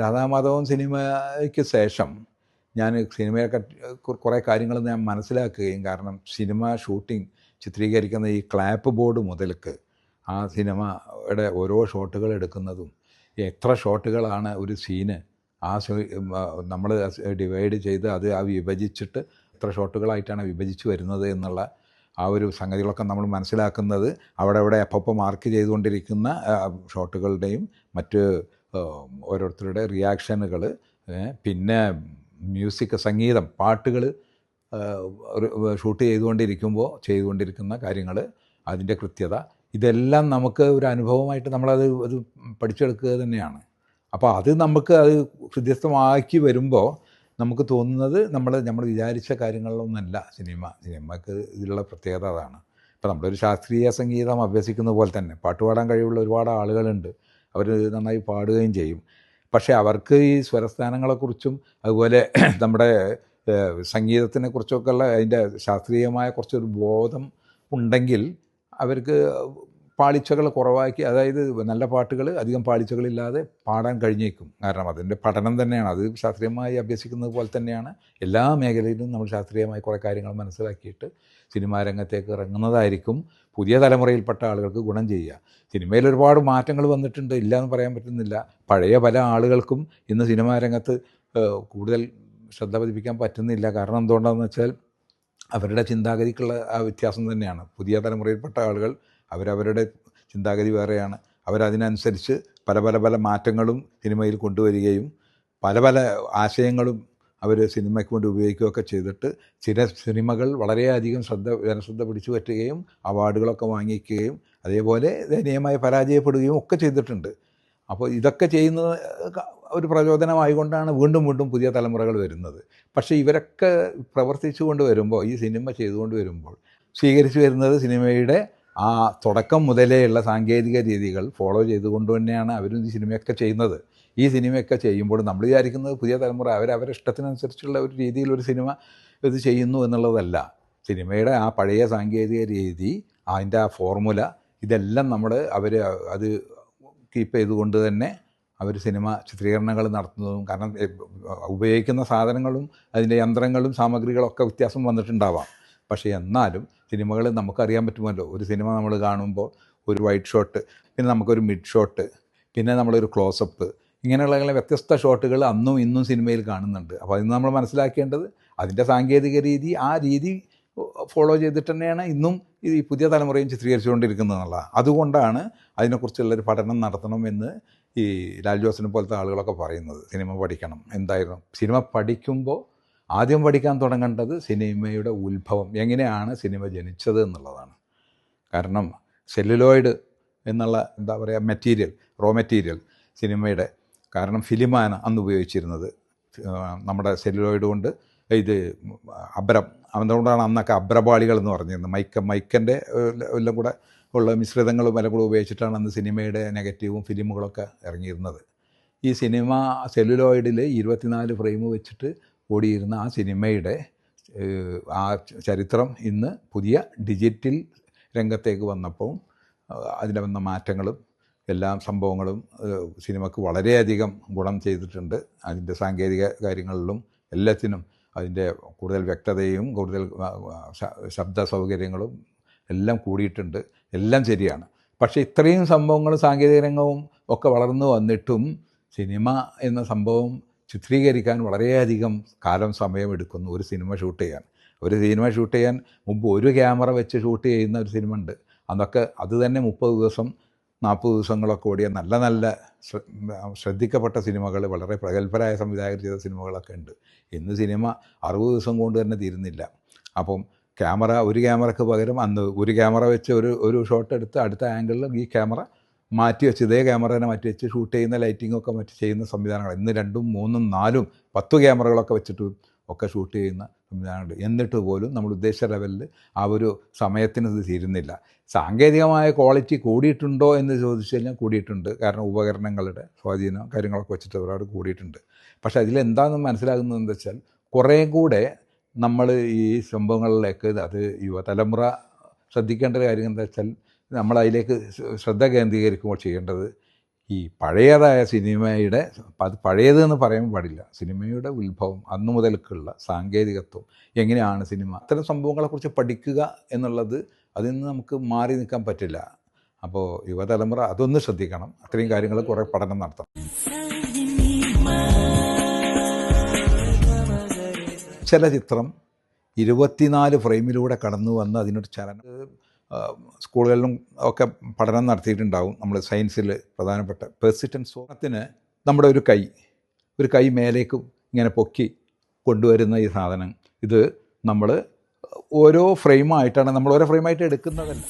രാധാമാധവൻ സിനിമയ്ക്ക് ശേഷം ഞാൻ സിനിമയൊക്കെ കുറേ കാര്യങ്ങൾ ഞാൻ മനസ്സിലാക്കുകയും, കാരണം സിനിമ ഷൂട്ടിംഗ് ചിത്രീകരിക്കുന്ന ഈ ക്ലാപ്പ് ബോർഡ് മുതൽക്ക് ആ സിനിമയുടെ ഓരോ ഷോട്ടുകൾ എടുക്കുന്നതും എത്ര ഷോട്ടുകളാണ് ഒരു സീന് നമ്മൾ ഡിവൈഡ് ചെയ്ത് അത് വിഭജിച്ചിട്ട് എത്ര ഷോട്ടുകളായിട്ടാണ് വിഭജിച്ച് വരുന്നത് എന്നുള്ള ആ ഒരു സംഗതികളൊക്കെ നമ്മൾ മനസ്സിലാക്കുന്നത് അവിടെ അപ്പോൾ മാർക്ക് ചെയ്തുകൊണ്ടിരിക്കുന്ന ഷോട്ടുകളുടെയും മറ്റ് ഓരോരുത്തരുടെ റിയാക്ഷനുകൾ, പിന്നെ മ്യൂസിക്, സംഗീതം, പാട്ടുകൾ ഷൂട്ട് ചെയ്തുകൊണ്ടിരിക്കുന്ന കാര്യങ്ങൾ, അതിൻ്റെ കൃത്യത, ഇതെല്ലാം നമുക്ക് ഒരു അനുഭവമായിട്ട് നമ്മളത് പഠിച്ചെടുക്കുക തന്നെയാണ്. അപ്പോൾ അത് നമുക്ക് അത് ഹൃദ്യസ്ഥമാക്കി വരുമ്പോൾ നമുക്ക് തോന്നുന്നത് നമ്മൾ വിചാരിച്ച കാര്യങ്ങളിലൊന്നല്ല സിനിമക്ക് ഇതിലുള്ള പ്രത്യേകത അതാണ്. ഇപ്പോൾ നമ്മളൊരു ശാസ്ത്രീയ സംഗീതം അഭ്യസിക്കുന്ന പോലെ തന്നെ പാട്ട് പാടാൻ കഴിവുള്ള ഒരുപാട് ആളുകളുണ്ട്. അവർ നന്നായി പാടുകയും ചെയ്യും. പക്ഷേ അവർക്ക് ഈ സ്വരസ്ഥാനങ്ങളെക്കുറിച്ചും അതുപോലെ നമ്മുടെ സംഗീതത്തിനെക്കുറിച്ചൊക്കെയുള്ള അതിൻ്റെ ശാസ്ത്രീയമായ കുറച്ചൊരു ബോധം ഉണ്ടെങ്കിൽ അവർക്ക് പാളിച്ചകൾ കുറവാക്കി, അതായത് നല്ല പാട്ടുകൾ അധികം പാളിച്ചകളില്ലാതെ പാടാൻ കഴിഞ്ഞേക്കും. കാരണം അതിൻ്റെ പഠനം തന്നെയാണ്, അത് ശാസ്ത്രീയമായി അഭ്യസിക്കുന്നത് പോലെ തന്നെയാണ് എല്ലാ മേഖലയിലും നമ്മൾ ശാസ്ത്രീയമായി കുറേ കാര്യങ്ങൾ മനസ്സിലാക്കിയിട്ട് സിനിമാ രംഗത്തേക്ക് ഇറങ്ങുന്നതായിരിക്കും പുതിയ തലമുറയിൽപ്പെട്ട ആളുകൾക്ക് ഗുണം ചെയ്യുക. സിനിമയിൽ ഒരുപാട് മാറ്റങ്ങൾ വന്നിട്ടുണ്ട്, ഇല്ല എന്ന് പറയാൻ പറ്റുന്നില്ല. പഴയ പല ആളുകൾക്കും ഇന്ന് സിനിമാ രംഗത്ത് കൂടുതൽ ശ്രദ്ധ പതിപ്പിക്കാൻ പറ്റുന്നില്ല. കാരണം എന്തുകൊണ്ടാണെന്ന് വെച്ചാൽ അവരുടെ ചിന്താഗതിക്കുള്ള ആ വ്യത്യാസം തന്നെയാണ്. പുതിയ തലമുറയിൽപ്പെട്ട ആളുകൾ അവരവരുടെ ചിന്താഗതി വേറെയാണ്. അവരതിനനുസരിച്ച് പല മാറ്റങ്ങളും സിനിമയിൽ കൊണ്ടുവരികയും പല ആശയങ്ങളും അവർ സിനിമയ്ക്ക് വേണ്ടി ഉപയോഗിക്കുകയൊക്കെ ചെയ്തിട്ട് ചില സിനിമകൾ വളരെയധികം ജനശ്രദ്ധ പിടിച്ചു പറ്റുകയും അവാർഡുകളൊക്കെ വാങ്ങിക്കുകയും അതേപോലെ ദയനീയമായി പരാജയപ്പെടുകയും ഒക്കെ ചെയ്തിട്ടുണ്ട്. അപ്പോൾ ഇതൊക്കെ ചെയ്യുന്നത് ഒരു പ്രചോദനമായിക്കൊണ്ടാണ് വീണ്ടും പുതിയ തലമുറകൾ വരുന്നത്. പക്ഷേ ഇവരൊക്കെ പ്രവർത്തിച്ചു കൊണ്ട് വരുമ്പോൾ, ഈ സിനിമ ചെയ്തുകൊണ്ട് വരുമ്പോൾ സ്വീകരിച്ചു വരുന്നത് സിനിമയുടെ ആ തുടക്കം മുതലേയുള്ള സാങ്കേതിക രീതികൾ ഫോളോ ചെയ്തുകൊണ്ട് തന്നെയാണ് അവരും ഈ സിനിമയൊക്കെ ചെയ്യുന്നത്. ഈ സിനിമയൊക്കെ ചെയ്യുമ്പോൾ നമ്മൾ വിചാരിക്കുന്നത് പുതിയ തലമുറ അവരവരുടെ ഇഷ്ടത്തിനനുസരിച്ചുള്ള ഒരു രീതിയിൽ ഒരു സിനിമ ഇത് ചെയ്യുന്നു എന്നുള്ളതല്ല. സിനിമയുടെ ആ പഴയ സാങ്കേതിക രീതി, അതിൻ്റെ ആ ഫോർമുല, ഇതെല്ലാം അവർ അത് കീപ്പ് ചെയ്തുകൊണ്ട് തന്നെ അവർ സിനിമ ചിത്രീകരണങ്ങൾ നടത്തുന്നതും, കാരണം ഉപയോഗിക്കുന്ന സാധനങ്ങളും അതിൻ്റെ യന്ത്രങ്ങളും സാമഗ്രികളൊക്കെ വ്യത്യാസം വന്നിട്ടുണ്ടാവാം. പക്ഷേ എന്നാലും സിനിമകൾ നമുക്കറിയാൻ പറ്റുമല്ലോ. ഒരു സിനിമ നമ്മൾ കാണുമ്പോൾ ഒരു വൈഡ് ഷോട്ട്, പിന്നെ നമുക്കൊരു മിഡ് ഷോട്ട്, പിന്നെ നമ്മളൊരു ക്ലോസപ്പ്, ഇങ്ങനെയുള്ള വ്യത്യസ്ത ഷോട്ടുകൾ അന്നും ഇന്നും സിനിമയിൽ കാണുന്നുണ്ട്. അപ്പോൾ അതിന് നമ്മൾ മനസ്സിലാക്കേണ്ടത് അതിൻ്റെ സാങ്കേതിക രീതി, ആ രീതി ഫോളോ ചെയ്തിട്ട് തന്നെയാണ് ഇന്നും ഈ പുതിയ തലമുറയും ചിത്രീകരിച്ചുകൊണ്ടിരിക്കുന്നത് എന്നുള്ളതാണ്. അതുകൊണ്ടാണ് അതിനെക്കുറിച്ചുള്ളൊരു പഠനം നടത്തണമെന്ന് ഈ ലാൽ ജോസിനെ പോലത്തെ ആളുകളൊക്കെ പറയുന്നത്. സിനിമ പഠിക്കണം. എന്തായിരുന്നു സിനിമ പഠിക്കുമ്പോൾ ആദ്യം പഠിക്കാൻ തുടങ്ങേണ്ടത് സിനിമയുടെ ഉത്ഭവം, എങ്ങനെയാണ് സിനിമ ജനിച്ചത് എന്നുള്ളതാണ്. കാരണം സെല്ലുലോയിഡ് എന്നുള്ള റോ മെറ്റീരിയൽ സിനിമയുടെ, കാരണം ഫിലിമാണ് അന്ന് ഉപയോഗിച്ചിരുന്നത്. നമ്മുടെ സെല്ലുലോയിഡ് കൊണ്ട് ഇത് അതുകൊണ്ടാണ് അന്നൊക്കെ അബ്രപാളികൾ എന്ന് പറഞ്ഞിരുന്നത്. മൈക്കൻ്റെ എല്ലാം കൂടെ ഉള്ള മിശ്രിതങ്ങളും എല്ലാം കൂടെ ഉപയോഗിച്ചിട്ടാണ് അന്ന് സിനിമയുടെ നെഗറ്റീവും ഫിലിമുകളൊക്കെ ഇറങ്ങിയിരുന്നത്. ഈ സിനിമ സെല്ലുലോയിഡിൽ 24 ഫ്രെയിം വെച്ചിട്ട് ഓടിയിരുന്ന ആ സിനിമയുടെ ആ ചരിത്രം ഇന്ന് പുതിയ ഡിജിറ്റൽ രംഗത്തേക്ക് വന്നപ്പോൾ അതിൻ്റെ വന്ന മാറ്റങ്ങളും എല്ലാ സംഭവങ്ങളും സിനിമയ്ക്ക് വളരെയധികം ഗുണം ചെയ്തിട്ടുണ്ട്. അതിൻ്റെ സാങ്കേതിക കാര്യങ്ങളിലും എല്ലാത്തിനും അതിൻ്റെ കൂടുതൽ വ്യക്തതയും കൂടുതൽ ശബ്ദ സൗകര്യങ്ങളും എല്ലാം കൂടിയിട്ടുണ്ട്. എല്ലാം ശരിയാണ്. പക്ഷേ ഇത്രയും സംഭവങ്ങളും സാങ്കേതിക രംഗവും ഒക്കെ വളർന്നു വന്നിട്ടും സിനിമ എന്ന സംഭവം ചിത്രീകരിക്കാൻ വളരെയധികം സമയമെടുക്കുന്നു ഒരു സിനിമ ഷൂട്ട് ചെയ്യാൻ. ഒരു സിനിമ ഷൂട്ട് ചെയ്യാൻ മുമ്പ് ഒരു ക്യാമറ വെച്ച് ഷൂട്ട് ചെയ്യുന്ന ഒരു സിനിമ ഉണ്ട്. അന്നൊക്കെ അത് തന്നെ 30 ദിവസം 40 ദിവസങ്ങളൊക്കെ ഓടിയ നല്ല ശ്രദ്ധിക്കപ്പെട്ട സിനിമകൾ, വളരെ പ്രഗത്ഭരായ സംവിധായകർ ചെയ്ത സിനിമകളൊക്കെ ഉണ്ട്. ഇന്ന് സിനിമ 60 ദിവസം കൊണ്ട് തന്നെ തീരുന്നില്ല. അപ്പം ഒരു ക്യാമറയ്ക്ക് പകരം അന്ന് ഒരു ക്യാമറ വെച്ച് ഒരു ഷോട്ട് എടുത്ത് അടുത്ത ആംഗിളിൽ ഈ ക്യാമറ മാറ്റി വെച്ച് ഇതേ ക്യാമറ തന്നെ മാറ്റി വെച്ച് ഷൂട്ട് ചെയ്യുന്ന ലൈറ്റിങ്ങൊക്കെ മറ്റ് ചെയ്യുന്ന സംവിധാനങ്ങൾ ഇന്ന് 2, 3, 4, 10 ക്യാമറകളൊക്കെ വെച്ചിട്ട് ഒക്കെ ഷൂട്ട് ചെയ്യുന്ന സംവിധാനമുണ്ട്. എന്നിട്ട് പോലും നമ്മൾ ഉദ്ദേശിച്ച ലെവലിൽ ആ ഒരു സമയത്തിന് ഇത് തീരുന്നില്ല. സാങ്കേതികമായ ക്വാളിറ്റി കൂടിയിട്ടുണ്ടോ എന്ന് ചോദിച്ചു കഴിഞ്ഞാൽ കൂടിയിട്ടുണ്ട്. കാരണം ഉപകരണങ്ങളുടെ സ്വാധീനം കാര്യങ്ങളൊക്കെ വെച്ചിട്ട് ഒരുപാട് കൂടിയിട്ടുണ്ട്. പക്ഷേ അതിലെന്താണെന്ന് മനസ്സിലാകുന്നതെന്ന് വെച്ചാൽ കുറേ കൂടെ നമ്മൾ ഈ സംഭവങ്ങളിലേക്ക് അത് യുവതലമുറ ശ്രദ്ധിക്കേണ്ട ഒരു കാര്യം എന്താ വെച്ചാൽ നമ്മളതിലേക്ക് ശ്രദ്ധ കേന്ദ്രീകരിക്കുമ്പോൾ ചെയ്യേണ്ടത് ഈ പഴയതായ സിനിമയുടെ, അത് പഴയതെന്ന് പറയാൻ പാടില്ല, സിനിമയുടെ ഉത്ഭവം അന്നു മുതൽക്കുള്ള സാങ്കേതികത്വം, എങ്ങനെയാണ് സിനിമ, അത്തരം സംഭവങ്ങളെക്കുറിച്ച് പഠിക്കുക എന്നുള്ളത്, അതിൽ നിന്ന് നമുക്ക് മാറി നിൽക്കാൻ പറ്റില്ല. അപ്പോൾ യുവതലമുറ അതൊന്ന് ശ്രദ്ധിക്കണം, അത്രയും കാര്യങ്ങൾ കുറേ പഠനം നടത്തണം. ചില ചിത്രം 24 ഫ്രെയിമിലൂടെ കടന്നു വന്ന് അതിനൊരു ചലനം, സ്കൂളുകളിലും ഒക്കെ പഠനം നടത്തിയിട്ടുണ്ടാവും നമ്മൾ സയൻസിൽ. പ്രധാനപ്പെട്ട പെർസിസ്റ്റൻസ് സോണത്തിന് നമ്മുടെ ഒരു കൈ മേലേക്ക് ഇങ്ങനെ പൊക്കി കൊണ്ടുവരുന്ന ഈ സാധനം, ഇത് നമ്മൾ ഓരോ ഫ്രെയിമായിട്ടാണ്, നമ്മൾ ഓരോ ഫ്രെയിമായിട്ട് എടുക്കുന്നതല്ല.